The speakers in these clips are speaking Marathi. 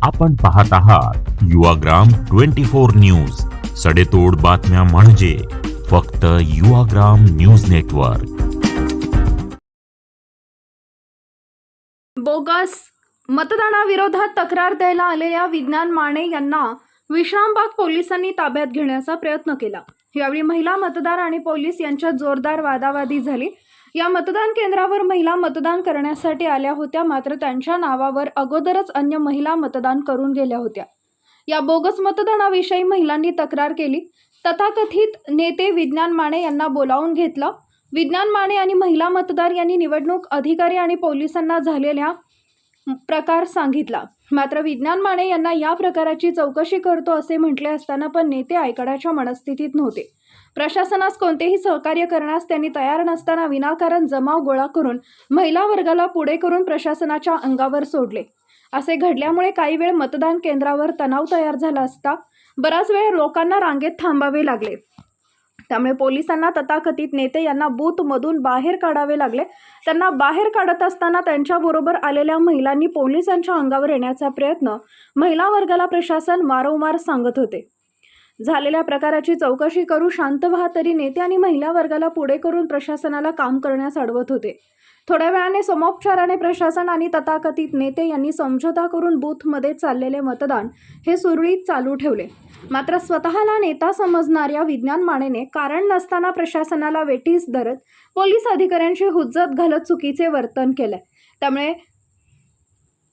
आपण पाहत आहात युवाग्राम 24 न्यूज, सडेतोड बातम्या म्हणजे फक्त युवाग्राम न्यूज नेटवर्क। बोगस मतदानाविरोधात तक्रार द्यायला आलेल्या विज्ञान माने यांना विश्रामबाग पोलिसांनी ताब्यात घेण्याचा प्रयत्न केला। यावेळी महिला मतदार आणि पोलीस यांच्यात जोरदार वादावादी झाली। या मतदान केंद्रावर महिला मतदान करण्यासाठी आल्या होत्या, मात्र त्यांच्या नावावर अगोदरच अन्य महिला मतदान करून गेल्या होत्या। या बोगस मतदानाविषयी महिलांनी तक्रार केली। तथाकथित नेते विज्ञान माने यांना बोलावून घेतलं। विज्ञान माने आणि महिला मतदार यांनी निवडणूक अधिकारी आणि पोलिसांना झालेल्या प्रकार सांगितला, मात्र विज्ञान माने यांना या प्रकाराची चौकशी करतो असे म्हटले असताना पण नेते ऐकण्याच्या मनस्थितीत नव्हते। प्रशासनास कोणतेही सहकार्य करण्यास त्यांनी तयार नसताना विनाकारण जमाव गोळा करून महिला वर्गाला पुढे करून प्रशासनाच्या अंगावर सोडले। असे घडल्यामुळे काही वेळ मतदान केंद्रावर तणाव तयार झाला असता बराच वेळ लोकांना रांगेत थांबावे लागले। त्यामुळे पोलिसांना तथाकथित नेते यांना बूथमधून बाहेर काढावे लागले। त्यांना बाहेर काढत असताना त्यांच्याबरोबर आलेल्या महिलांनी पोलिसांच्या अंगावर येण्याचा प्रयत्न महिला वर्गाला प्रशासन वारंवार सांगत होते। झालेल्या प्रकाराची चौकशी करू, शांत व्हा, तरी नेते आणि महिला वर्गाला पुढे करून प्रशासनाला काम करण्यास अडवत होते। थोड्या वेळाने समोपचाराने प्रशासन आणि तथाकथित नेते यांनी समझोता करून बूथमध्ये चाललेले मतदान हे सुरळीत चालू ठेवले। मात्र स्वतःला नेता समजणाऱ्या विज्ञान मानेने कारण नसताना प्रशासनाला वेठीस धरत पोलीस अधिकाऱ्यांची हुज्जत घालत चुकीचे वर्तन केले। त्यामुळे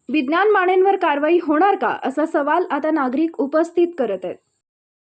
विज्ञान मानेंवर कारवाई होणार का, असा सवाल आता नागरिक उपस्थित करत आहेत।